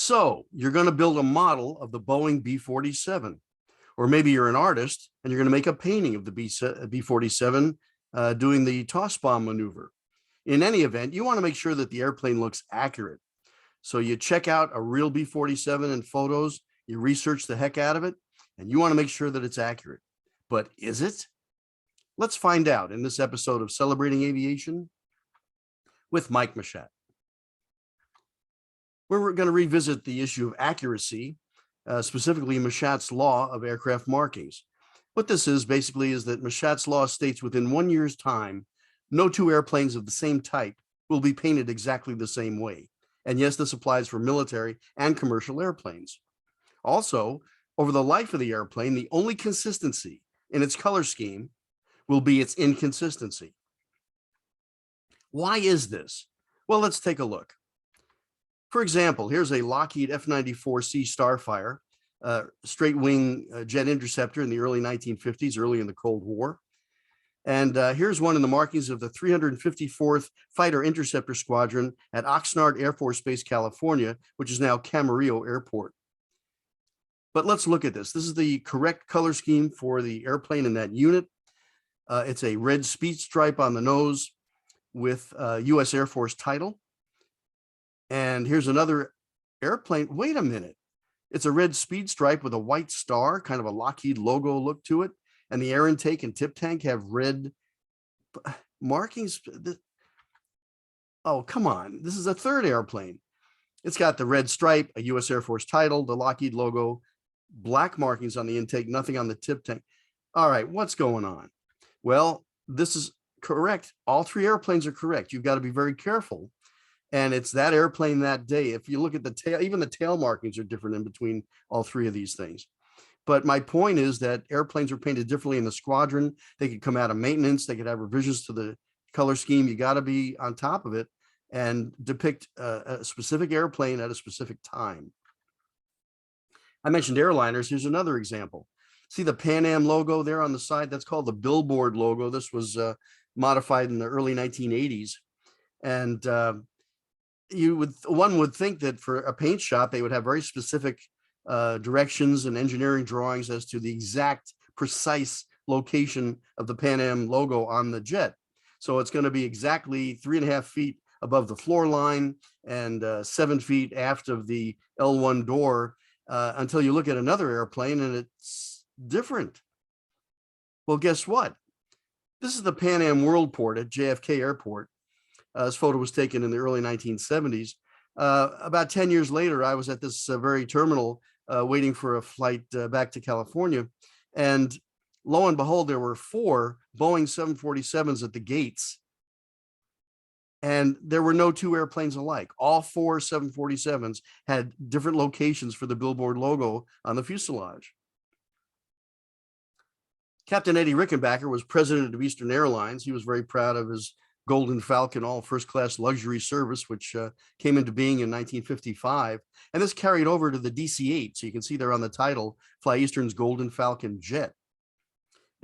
So you're going to build a model of the Boeing B-47, or maybe you're an artist and you're going to make a painting of the B-47 doing the toss bomb maneuver. In any event, you want to make sure that the airplane looks accurate. So you check out a real B-47 in photos, you research the heck out of it, and you want to make sure that it's accurate. But is it? Let's find out in this episode of Celebrating Aviation with Mike Machat. We're going to revisit the issue of accuracy, specifically Machat's law of aircraft markings. What this is basically is that Machat's law states within 1 year's time, no two airplanes of the same type will be painted exactly the same way. And yes, this applies for military and commercial airplanes. Also, over the life of the airplane, the only consistency in its color scheme will be its inconsistency. Why is this? Well, let's take a look. For example, here's a Lockheed F-94C Starfire, straight wing jet interceptor in the early 1950s, early in the Cold War. And here's one in the markings of the 354th Fighter Interceptor Squadron at Oxnard Air Force Base, California, which is now Camarillo Airport. But let's look at this. This is the correct color scheme for the airplane in that unit. It's a red speed stripe on the nose with U.S. Air Force title. And here's another airplane. Wait a minute. It's a red speed stripe with a white star, kind of a Lockheed logo look to it. And the air intake and tip tank have red markings. Oh, come on. This is a third airplane. It's got the red stripe, a U.S. Air Force title, the Lockheed logo, black markings on the intake, nothing on the tip tank. All right, what's going on? Well, this is correct. All three airplanes are correct. You've got to be very careful. And it's that airplane that day. If you look at the tail, even the tail markings are different in between all three of these things. But my point is that airplanes are painted differently in the squadron. They could come out of maintenance. They could have revisions to the color scheme. You got to be on top of it and depict a specific airplane at a specific time. I mentioned airliners. Here's another example. See the Pan Am logo there on the side? That's called the billboard logo. This was modified in the early 1980s. And one would think that for a paint shop, they would have very specific directions and engineering drawings as to the exact precise location of the Pan Am logo on the jet. So it's going to be exactly 3.5 feet above the floor line and 7 feet aft of the L1 door until you look at another airplane and it's different. Well, guess what? This is the Pan Am Worldport at JFK Airport. This photo was taken in the early 1970s. About 10 years later, I was at this very terminal waiting for a flight back to California. And lo and behold, there were 4 Boeing 747s at the gates. And there were no two airplanes alike. All 4 747s had different locations for the billboard logo on the fuselage. Captain Eddie Rickenbacker was president of Eastern Airlines. He was very proud of his Golden Falcon all first-class luxury service, which came into being in 1955. And this carried over to the DC-8. So you can see there on the title, Fly Eastern's Golden Falcon jet.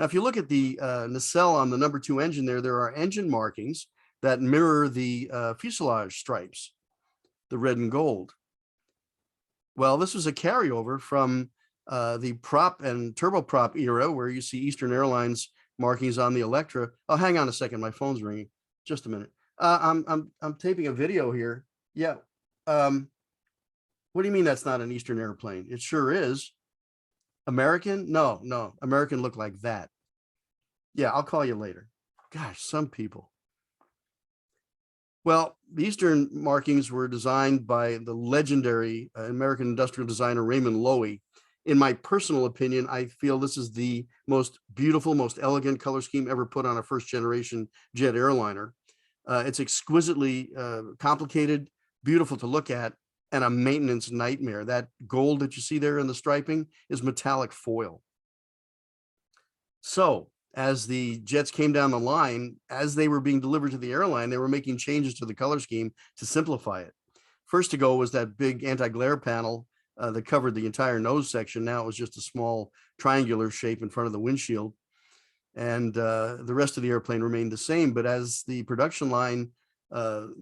Now, if you look at the nacelle on the number 2 engine there are engine markings that mirror the fuselage stripes, the red and gold. Well, this was a carryover from the prop and turboprop era where you see Eastern Airlines markings on the Electra. Oh, hang on a second. My phone's ringing. Just a minute. I'm taping a video here. Yeah. What do you mean that's not an Eastern airplane? It sure is. American? No. American look like that. Yeah, I'll call you later. Gosh, some people. Well, the Eastern markings were designed by the legendary American industrial designer Raymond Loewy. In my personal opinion, I feel this is the most beautiful, most elegant color scheme ever put on a first-generation jet airliner. It's exquisitely complicated, beautiful to look at, and a maintenance nightmare. That gold that you see there in the striping is metallic foil. So as the jets came down the line, as they were being delivered to the airline, they were making changes to the color scheme to simplify it. First to go was that big anti-glare panel that covered the entire nose section. Now it was just a small triangular shape in front of the windshield. And the rest of the airplane remained the same. But as the production line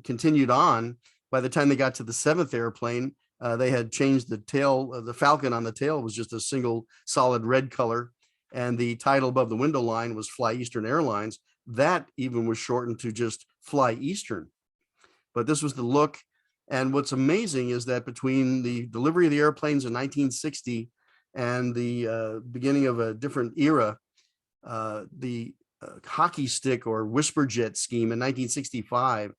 continued on, by the time they got to the 7th airplane, They had changed the tail, the falcon on the tail was just a single solid red color. And the title above the window line was Fly Eastern Airlines. That even was shortened to just Fly Eastern. But this was the look. And what's amazing is that between the delivery of the airplanes in 1960 and the beginning of a different era, the hockey stick or whisper jet scheme in 1965,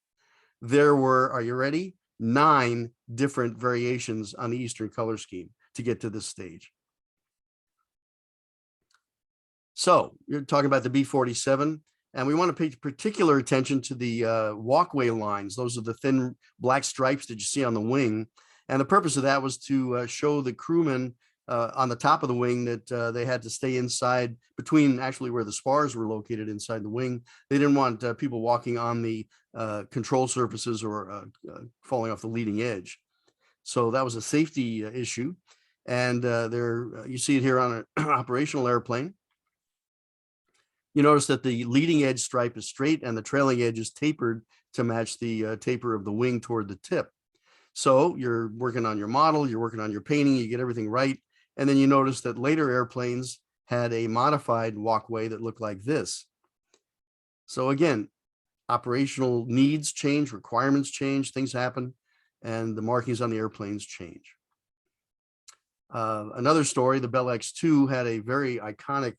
there were, are you ready? 9 different variations on the Eastern color scheme to get to this stage. So you're talking about the B-47, and we want to pay particular attention to the walkway lines. Those are the thin black stripes that you see on the wing. And the purpose of that was to show the crewmen on the top of the wing that they had to stay inside between actually where the spars were located inside the wing. They didn't want people walking on the control surfaces or falling off the leading edge. So that was a safety issue. And there you see it here on an operational airplane. You notice that the leading edge stripe is straight and the trailing edge is tapered to match the taper of the wing toward the tip. So you're working on your model, you're working on your painting, you get everything right. And then you notice that later airplanes had a modified walkway that looked like this. So again, operational needs change, requirements change, things happen, and the markings on the airplanes change. Another story, the Bell X-2 had a very iconic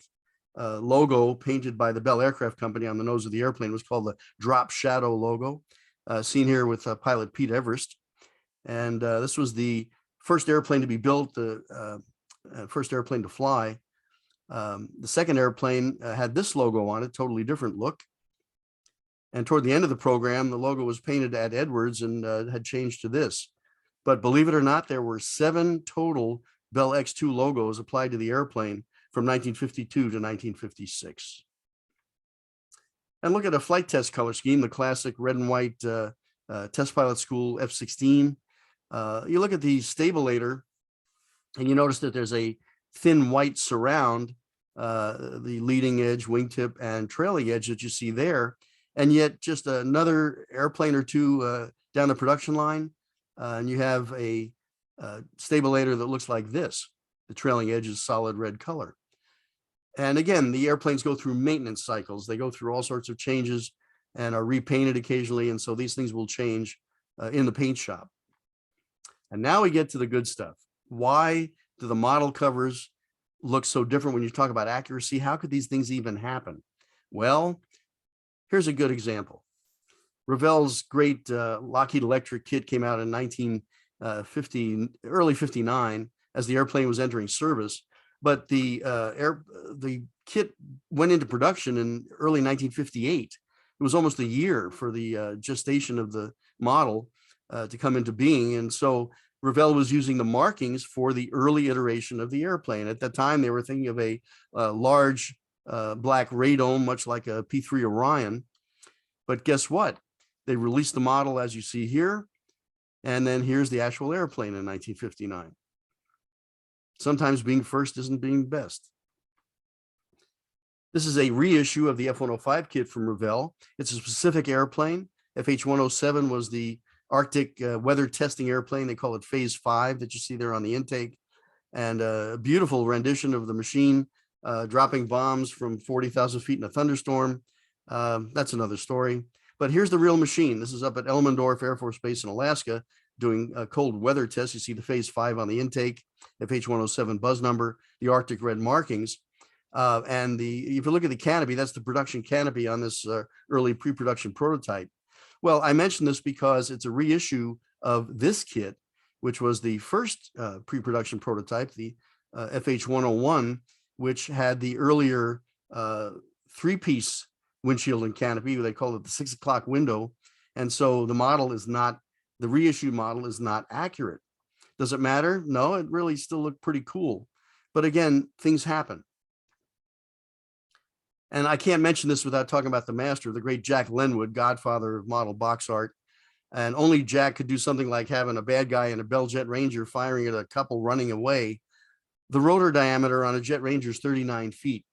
logo painted by the Bell Aircraft Company on the nose of the airplane. It was called the Drop Shadow logo, seen here with pilot Pete Everest. And this was the first airplane to be built, the first airplane to fly. The second airplane had this logo on it, totally different look. And toward the end of the program, the logo was painted at Edwards and had changed to this. But believe it or not, there were 7 total Bell X-2 logos applied to the airplane from 1952 to 1956. And look at a flight test color scheme, the classic red and white test pilot school F-16. You look at the stabilator and you notice that there's a thin white surround, the leading edge, wingtip, and trailing edge that you see there. And yet just another airplane or two down the production line, and you have a stabilator that looks like this. The trailing edge is solid red color. And again, the airplanes go through maintenance cycles. They go through all sorts of changes and are repainted occasionally. And so these things will change in the paint shop. And now we get to the good stuff. Why do the model covers look so different when you talk about accuracy? How could these things even happen? Well, here's a good example. Revell's great Lockheed Electric kit came out in 1950, early 59, as the airplane was entering service. But the kit went into production in early 1958. It was almost a year for the gestation of the model to come into being. And so Revell was using the markings for the early iteration of the airplane. At that time, they were thinking of a large black radome, much like a P-3 Orion. But guess what? They released the model as you see here. And then here's the actual airplane in 1959. Sometimes being first isn't being best. This is a reissue of the F-105 kit from Revell. It's a specific airplane. FH-107 was the Arctic weather testing airplane. They call it Phase 5 that you see there on the intake. And a beautiful rendition of the machine dropping bombs from 40,000 feet in a thunderstorm. That's another story. But here's the real machine. This is up at Elmendorf Air Force Base in Alaska doing a cold weather test. You see the Phase 5 on the intake, FH-107 buzz number, the Arctic red markings. And if you look at the canopy, that's the production canopy on this early pre-production prototype. Well, I mentioned this because it's a reissue of this kit, which was the first pre-production prototype, the FH-101, which had the earlier 3-piece windshield and canopy. They call it the 6 o'clock window. And so the model is not, the reissue model is not accurate. Does it matter? No, it really still looked pretty cool. But again, things happen. And I can't mention this without talking about the master, the great Jack Lenwood, godfather of model box art. And only Jack could do something like having a bad guy in a Bell Jet Ranger firing at a couple running away. The rotor diameter on a Jet Ranger is 39 feet.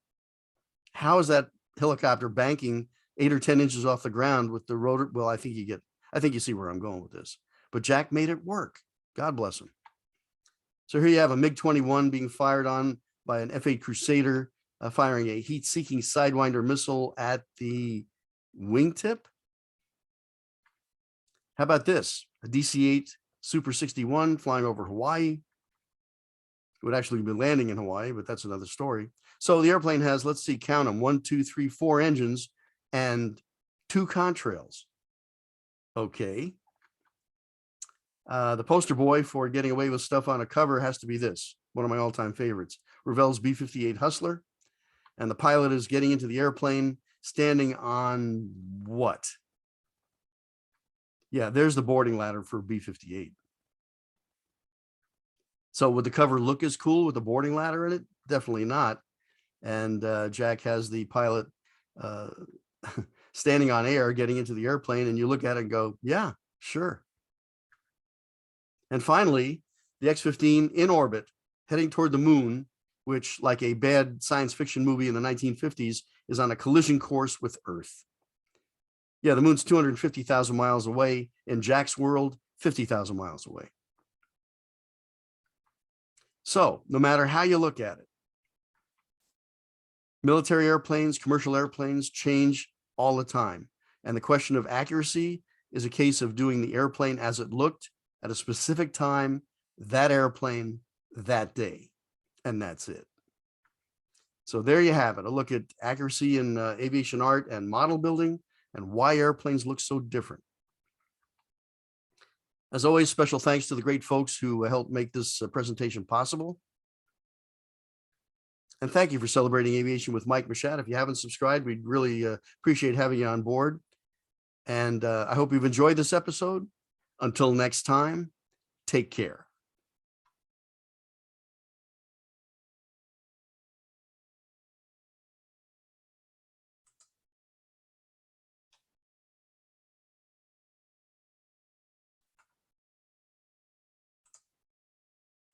How is that helicopter banking 8 or 10 inches off the ground with the rotor? Well, I think you see where I'm going with this. But Jack made it work. God bless him. So here you have a MiG-21 being fired on by an F-8 Crusader, firing a heat-seeking Sidewinder missile at the wingtip. How about this? A DC-8 Super 61 flying over Hawaii. It would actually be landing in Hawaii, but that's another story. So the airplane has, let's see, count them, 1, 2, 3, 4 engines and 2 contrails. Okay. The poster boy for getting away with stuff on a cover has to be this, one of my all-time favorites, Revell's B-58 Hustler. And the pilot is getting into the airplane, standing on what? Yeah, there's the boarding ladder for B-58. So would the cover look as cool with the boarding ladder in it? Definitely not. And Jack has the pilot standing on air, getting into the airplane, and you look at it and go, yeah, sure. And finally, the X-15 in orbit, heading toward the moon, which, like a bad science fiction movie in the 1950s, is on a collision course with Earth. Yeah, the moon's 250,000 miles away. In Jack's world, 50,000 miles away. So no matter how you look at it, military airplanes, commercial airplanes change all the time. And the question of accuracy is a case of doing the airplane as it looked at a specific time, that airplane, that day. And that's it. So there you have it. A look at accuracy in aviation art and model building and why airplanes look so different. As always, special thanks to the great folks who helped make this presentation possible. And thank you for celebrating aviation with Mike Machat. If you haven't subscribed, we'd really appreciate having you on board. And I hope you've enjoyed this episode. Until next time, take care.